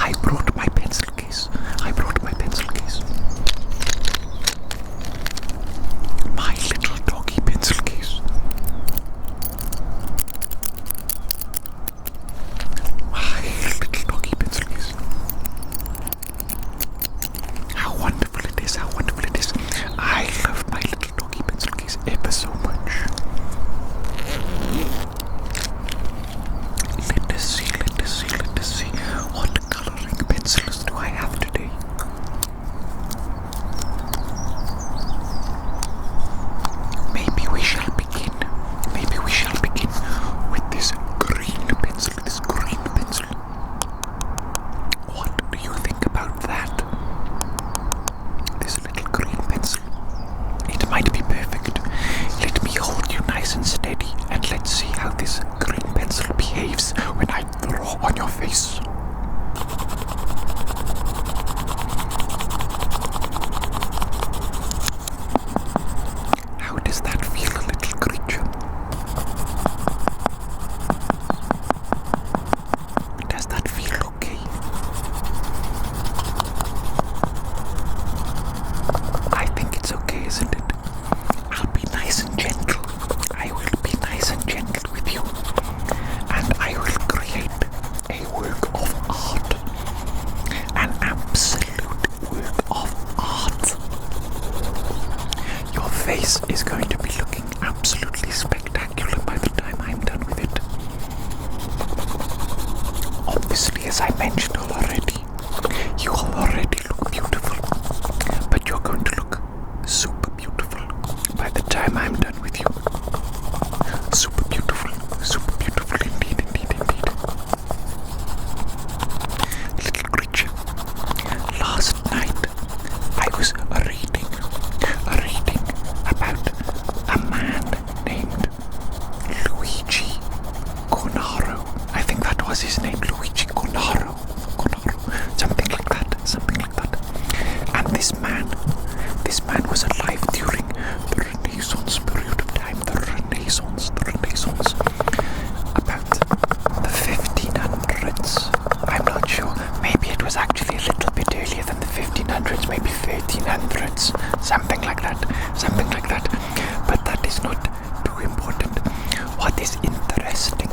I brought my pencil case. My little doggy pencil case. My little doggy pencil case. How wonderful it is, how wonderful it is. I love my little doggy pencil case ever so much. Let us see. What coloring pencils do I have today? Maybe we shall begin with this green pencil, What do you think about that? This little green pencil. It might be perfect. Let me hold you nice and steady, and let's see how this green pencil behaves when I draw on your face. How does that feel, little creature? Does that feel okay? I think it's okay, isn't it? I'll be nice and gentle. I will be nice and gentle with you. And I will create a work of art. An absolute work of art. Your face is going to be looking absolutely spectacular by the time I'm done with it. Obviously, as I mentioned already, you already look beautiful, but you're going to look super beautiful by the time I'm done with you. Super beautiful indeed. Little creature, last night I was reading about a man named Luigi Cornaro. I think that was his name, Luigi Cornaro, something like that. And this man was alive during the Renaissance period of time, the Renaissance, about the 1500s. I'm not sure. Maybe it was actually a little bit earlier than the 1500s, maybe 1300s, something like that. But that is not too important. What is interesting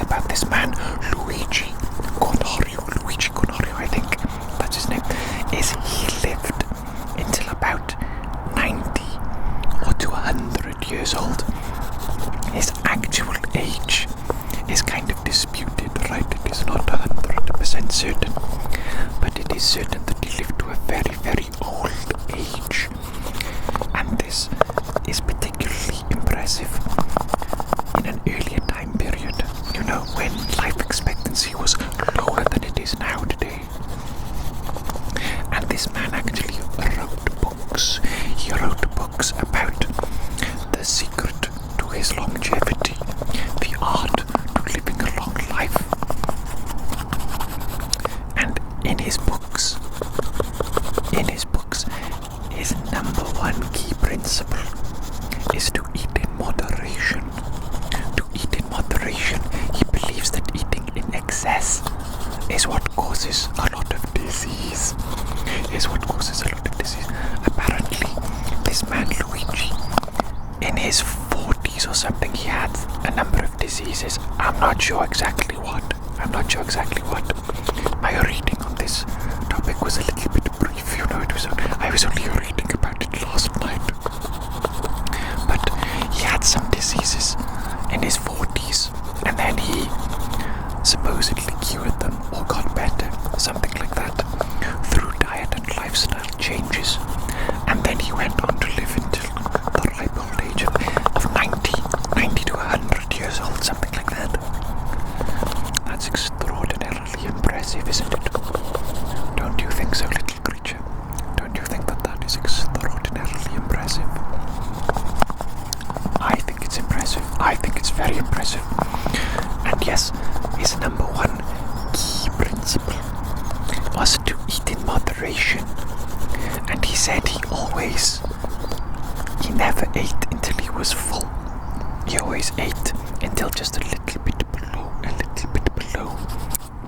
about this man, Luigi Cornaro, I think that's his name, is he lived until about 90 or to 100 years old. His actual age is kind of disputed, right? It is not 100% certain, but it is certain that he lived to a very, very old age. And this is particularly impressive in an earlier time period, when life expectancy was lower than it is now today. And this man actually wrote books. He wrote books about the secret to his longevity, the art to living a long life. And in his books, his number one key principle is to eat in moderation. He believes that eating in excess is what causes a lot of disease. Apparently, this man Luigi, in his 40s or something, he had a number of diseases. I'm not sure exactly what. My reading on this topic was a little bit brief. I was only reading about it last night. But he had some diseases in his 40s, and then he supposedly cured them or got better, something like that, through diet and lifestyle changes. And then he went on to live until the ripe old age of 90 to 100 years old, something like that. That's extraordinarily impressive, isn't it? Don't you think so, little creature? Don't you think that is extraordinarily impressive? I think it's impressive. I think it's very impressive. And yes, his number one key principle was to eat in moderation. And he said he never ate until he was full. He always ate until just a little bit below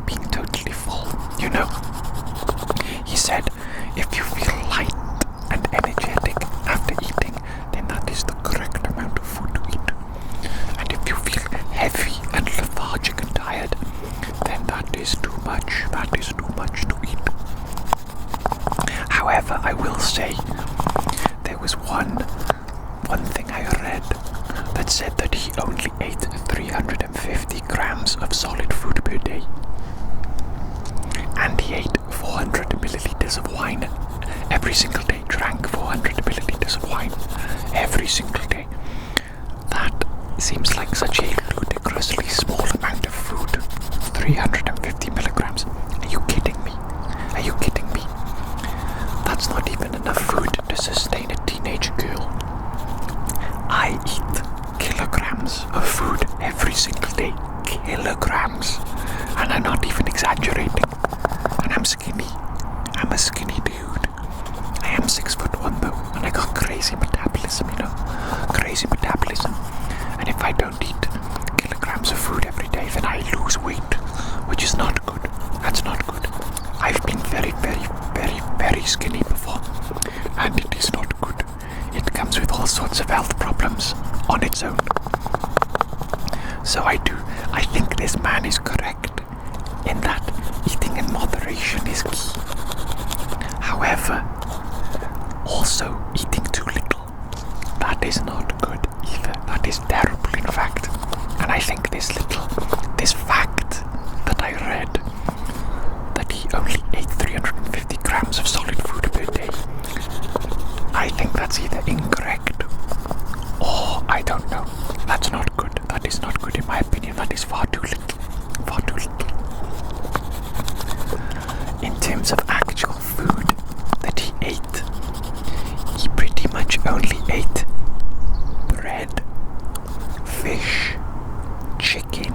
being totally full. know. He said, if you feel light and energetic after eating, then that is the correct amount of food to eat. And if you feel heavy and lethargic and tired, then that is too much. That is too much to eat. However, I will say, there was one thing I read that said that he only ate 350 grams of solid food per day. And he ate 400 milliliters of wine every single day, drank 400 milliliters of wine every single day. That seems like such a ludicrously small amount of food. 350 milligrams. Are you kidding me? Are you kidding me? That's not even enough food to sustain a teenage girl. I eat kilograms of food every single day. Kilograms. And I'm not even exaggerating. And I'm skinny. I'm a skinny dude. I am 6'1" though, and I got crazy metabolism, you know. Crazy metabolism. And if I don't eat kilograms of food every day, then I lose weight, which is not good. That's not good. I've been very, very, very, very skinny before, and it is not good. It comes with all sorts of health problems on its own. So I think this man is correct in that eating in moderation is key. However, also eating too little, that is not good either. That is terrible, in fact. And I think this fact that I read, that he only ate 350 grams of solid food per day, I think that's either incorrect or I don't know. That's not good. That is not good in my opinion. That is far too little. Far too little. In terms of actual food that he ate, he pretty much only ate bread, fish, chicken,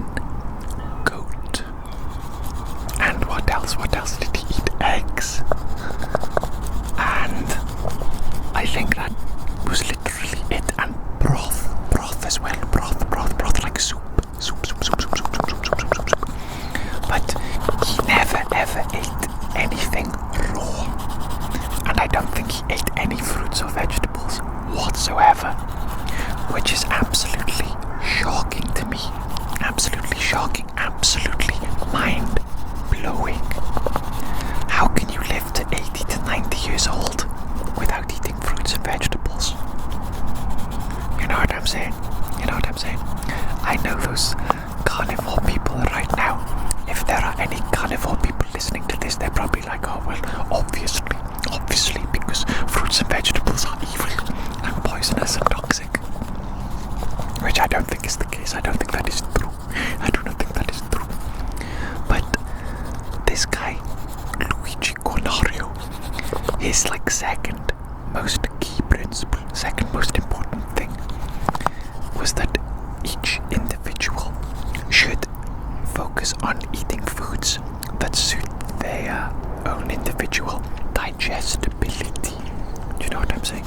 goat, and what else? What else did he eat? Eggs. And I think that was literally it. And broth as well. Broth like soup. But he never ever ate anything raw. And I don't think he ate any fruits or vegetables whatsoever, which is absolutely shocking to me. Absolutely shocking. Absolutely mind-blowing. How can you live to 80 to 90 years old without eating fruits and vegetables? You know what I'm saying? You know what I'm saying? I know those carnivore people right now. If there are any carnivore people listening to this, they're probably like, oh well, obviously, because fruits and vegetables are evil and poisonous and toxic. Which I don't think is the case. I don't think that is true. I do not think that is true. But this guy, Luigi Cornario, his like second most key principle, second most important thing, was that each individual should focus on eating foods that suit their own individual digestibility. Do you know what I'm saying?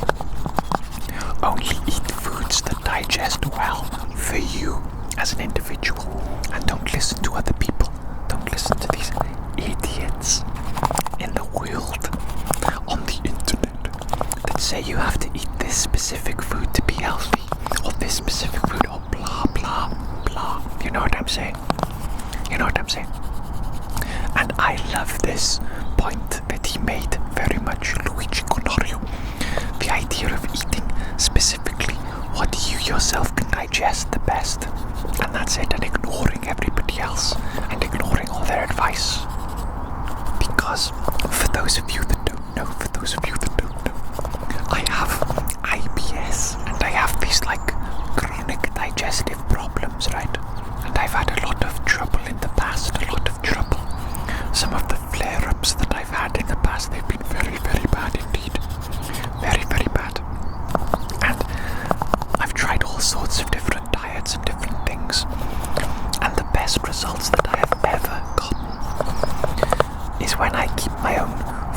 Only eat foods that digest well for you as an individual, and don't listen to other people. Don't listen to these idiots in the world, on the internet, that say you have to eat this specific food to be healthy, or this specific food, or blah blah blah. You know what I'm saying? You know what I'm saying? And I love this point that he made very much, Luigi Cornario. The idea of eating specifically what you yourself can digest the best, and that's it, and ignoring everybody else and ignoring all their advice. Because for those of you that don't know, I have IBS and I have these like chronic digestive problems, right? And I've had a lot of trouble in the past, Some of the flare-ups that I've had in the past, they've been very, very bad indeed. Very, very bad. And I've tried all sorts of different diets and different things. And the best results that I have ever gotten is when I keep my own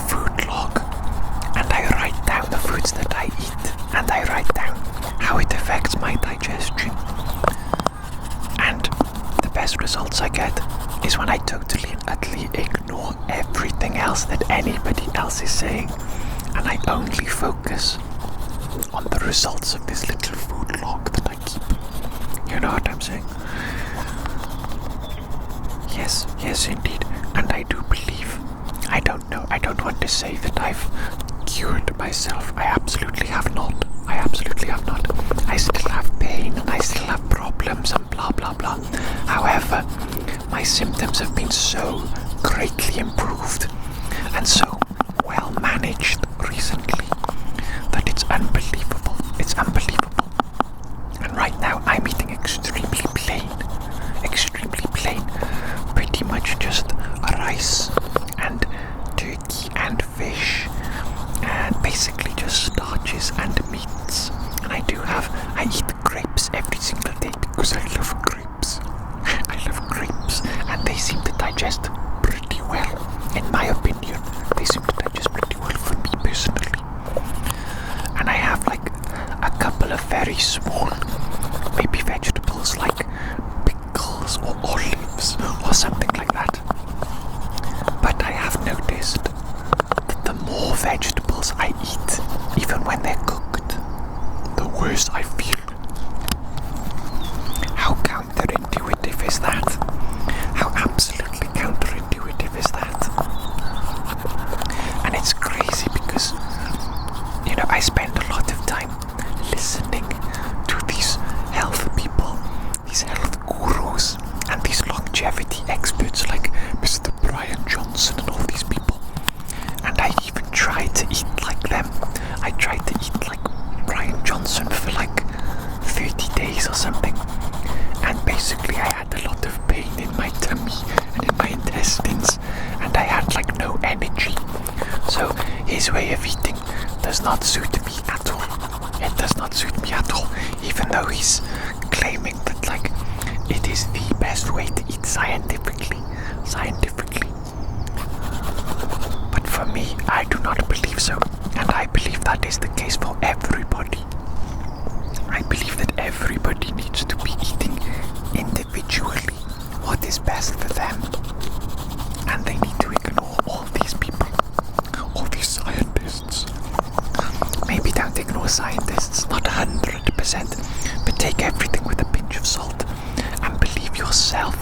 food log and I write down the foods that I eat and I write down how it affects my digestion. And the best results I get is when I totally and utterly ignore everything else that anybody else is saying, and I only focus on the results of this little food log that I keep. You know what I'm saying? Yes indeed. And I do believe, I don't know, I don't want to say that I've cured myself. I absolutely have not. I still have pain and I still have problems and blah blah blah. However, my symptoms have been so greatly improved and so well managed recently that it's unbelievable. It's unbelievable. And right now I'm eating extremely plain. Pretty much just rice and turkey and fish and basically just starches and meats. And I eat grapes every single day because I love grapes. And they seem to digest pretty well. In my opinion, they seem to digest pretty well for me personally. And I have like a couple of very small, maybe vegetables like pickles or olives or something like that. But I have noticed that the more vegetables I eat, even when they're cooked, the worse I feel. How counterintuitive is that? How absolutely counterintuitive is that? And it's crazy because, you know, I spend a lot of time listening to these health people, these health gurus, and these longevity experts like Mr. Brian Johnson and all these people. And I even try to eat like them. I tried to eat like Brian Johnson for like 30 days or something. And basically I had a lot of pain in my tummy and in my intestines, and I had like no energy. So his way of eating does not suit me at all. It does not suit me at all, even though he's claiming that like it is the best way to eat scientifically. But for me, I do not believe so, and I believe that is the case for everybody. I believe that everybody needs to be eating individually what is best for them, and they need to ignore all these people, all these scientists. Maybe don't ignore scientists, not 100%, but take everything with a pinch of salt and believe yourself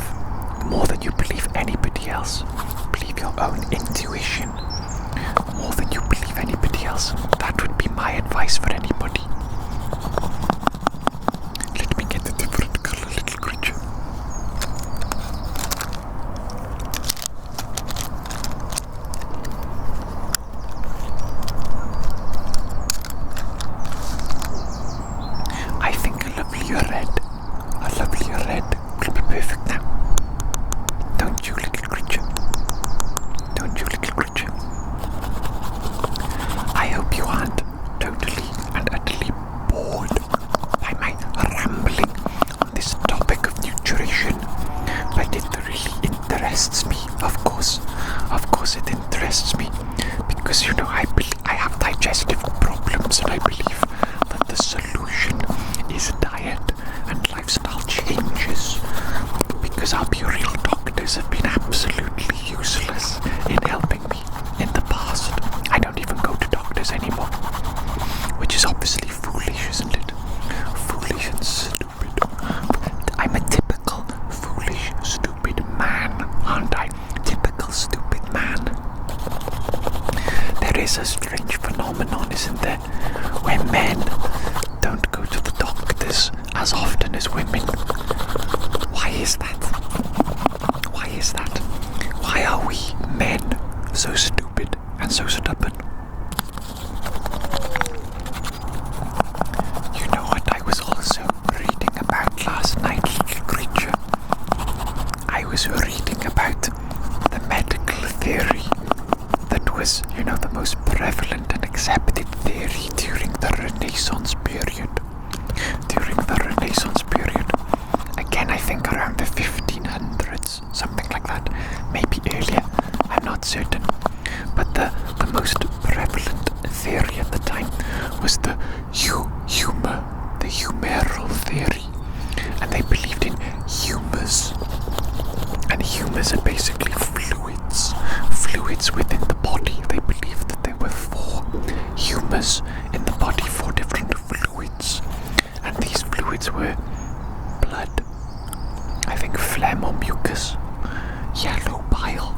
more than you believe anybody else. Believe your own intuition more than you believe anybody else. That would be my advice for anybody. Let me get a different color, little creature. I think a lovelier red will be perfect now. Don't you, little creature? I hope you aren't totally and utterly bored by my rambling on this topic of nutrition, but it really interests me, of course it interests me, because you know I have digestive problems, and I believe that the solution is diet and lifestyle changes, because I'll be real, doctors have been absolutely useless in helping me in the past. I don't even go to doctors anymore, which is obviously foolish, isn't it? Foolish and stupid. I'm a typical foolish, stupid man, aren't I? Typical stupid man. There is a strange phenomenon, isn't there, where men don't go to the doctors as often as women. Why is that? Why are we men so stupid and so stubborn? You know what I was also reading about last night, little creature? I was reading about the medical theory that was, you know, the most prevalent and accepted theory during the Renaissance period. Again, I think around the 1500s, something like that. Maybe earlier, I'm not certain. But the most prevalent theory at the time was the humoral theory. And they believed in humors. And humors are basically fluids within the body. They believed that there were 4 humours in the body, 4 different fluids. And these fluids were blood, I think phlegm or mucus, yellow bile,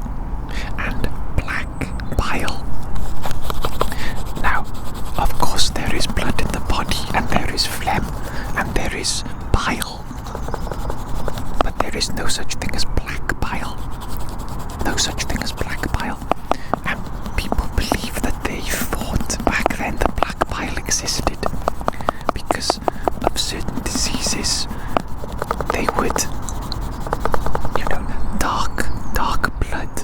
and black bile. Now, of course, there is blood in the body, and there is phlegm, and there is bile. But there is no such thing as black bile. No such thing as black bile. And people believe that they thought back then that black bile existed because of certain diseases. They would, dark blood,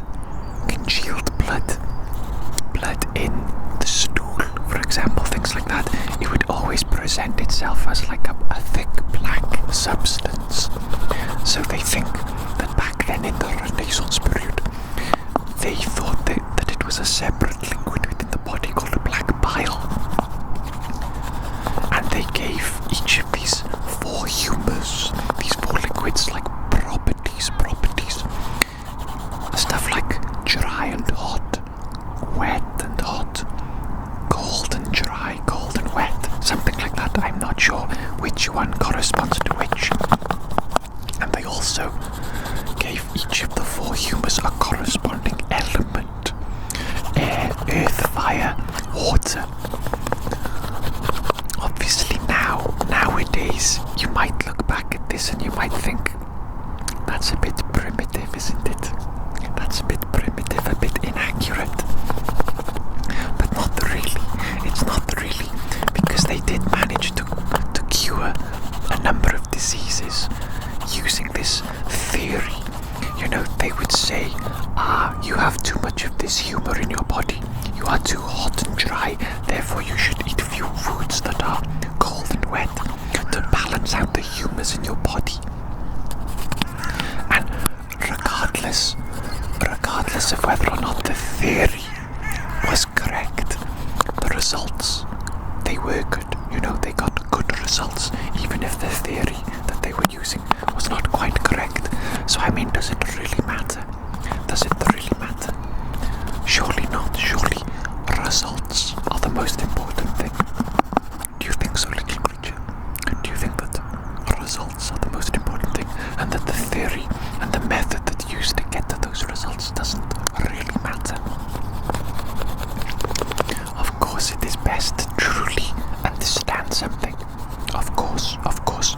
congealed blood in the stool, for example, things like that. It would always present itself as like a thick black substance. So they think that back then in the Renaissance period, they thought that it was a separate liquid within the body called a black bile. And they gave each of these 4 humours, these 4 liquids, like properties. Stuff like dry and hot, wet and hot, cold and dry, cold and wet, something like that. I'm not sure which one corresponds to which. And they also gave each of the 4 humours a corresponding element: air, earth, fire, water. Obviously nowadays, you might look back at this and you might think, that's a bit primitive, isn't it? That's a bit primitive, a bit inaccurate. But not really. It's not really, because they did manage to cure a number of diseases using this theory. They would say, you have too much of this humour in your body. You are too hot and dry, therefore you should eat few foods that are cold and wet to balance out the humours in your body. And regardless of whether or not the theory was correct, the results, they were good. They got good results, even if the theory that they were using was not quite correct. So does it really matter? Does it really matter? Surely not. Surely results are the most important thing. Do you think so, little creature? Do you think that results are the most important thing, and that the theory and the method that used to get to those results doesn't really matter? Of course, it is best to truly understand something. Of course.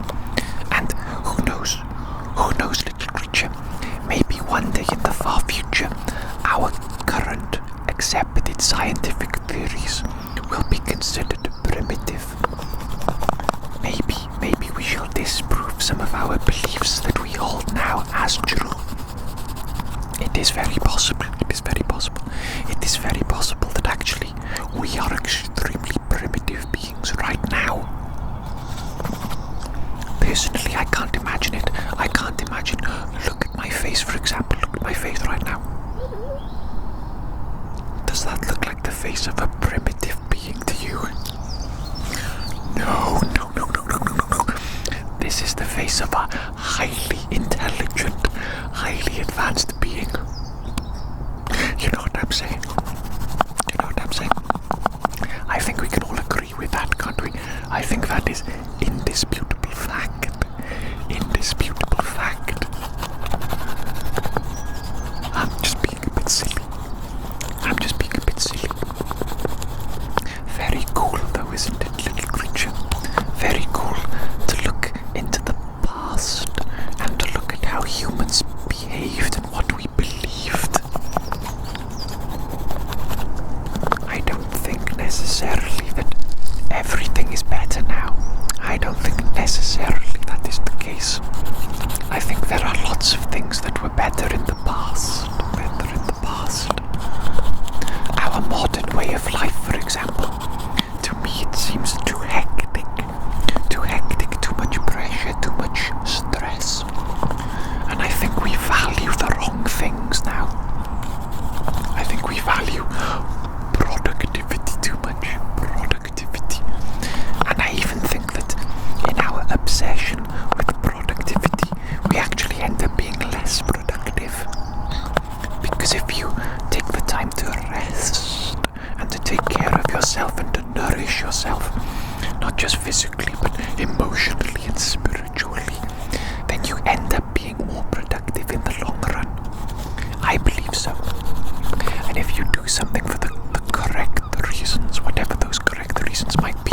And who knows, little creature, maybe one day in the far future, our current accepted scientific theories will be considered primitive. Maybe we shall disprove some of our beliefs that we hold now as true. It is very possible. It is very possible that actually we are extremely primitive beings right now. Personally, I can't imagine it. Look at my face, for example. Look at my face right now. Does that look like the face of a primitive being to you? No. This is the face of a highly intelligent, highly advanced being. You know what I'm saying? I think we can all agree with that, can't we? I think that is indisputable fact. I'm just being a bit silly. Very cool though, isn't it, little creature? Very cool to look into the past and to look at how humans behaved and what we believed. I don't think necessarily that everything is better now. I don't think necessarily that is the case. I think there are lots of things that were better in the past. Our modern way of life, for example, to me it seems too hectic, too much pressure, too much stress. And I think we value the wrong things now. I think we value productivity too much. And I even think that in our obsession with productivity, we actually end up being less productive. Because if you take the time to rest, not just physically, but emotionally and spiritually, then you end up being more productive in the long run. I believe so. And if you do something for the correct reasons, whatever those correct reasons might be,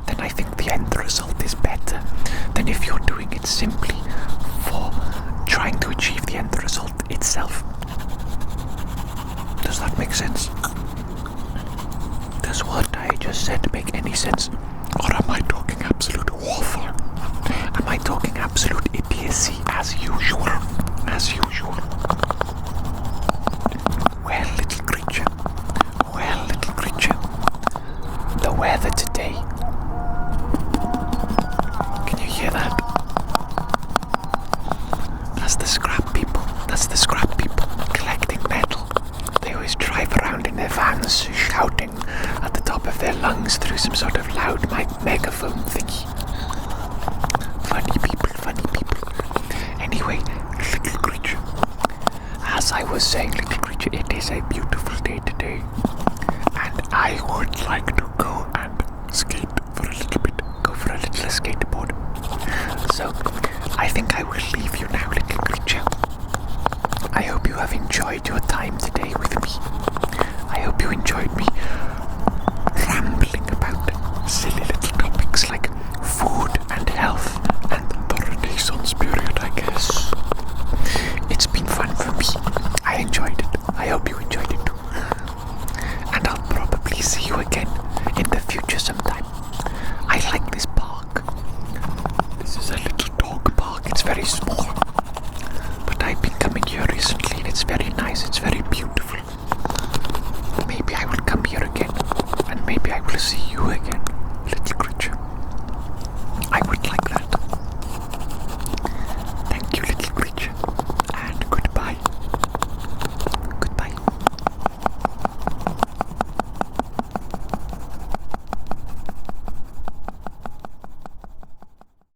then I think the end result is better than if you're doing it simply for trying to achieve the end result itself. Does that make sense? Does what I just said make any sense? Or am I talking absolute waffle? Am I talking absolute idiocy as usual? As usual. Well, little creature. Well, little creature. The weather today. Can you hear that? That's the scrap people. That's the scrap people collecting metal. They always drive around in their vans shouting at the top of their lungs through some sort of loud megaphone thingy. Funny people, funny people. Anyway, little creature. As I was saying, little creature, it is a beautiful day today. And I would like to go and skate for a little bit. Go for a little skateboard. So, I think I will leave you now, little creature. I hope you have enjoyed your time today with me. I hope you enjoyed me rambling about silly little topics like food and health and the Renaissance period, I guess. It's been fun for me. I enjoyed it. I hope you enjoyed it too. And I'll probably see you again in the future sometime. I like this park. This is a little dog park. It's very small. But I've been coming here recently and it's very nice. It's very beautiful. Maybe I will come here again. And maybe I will see you again, little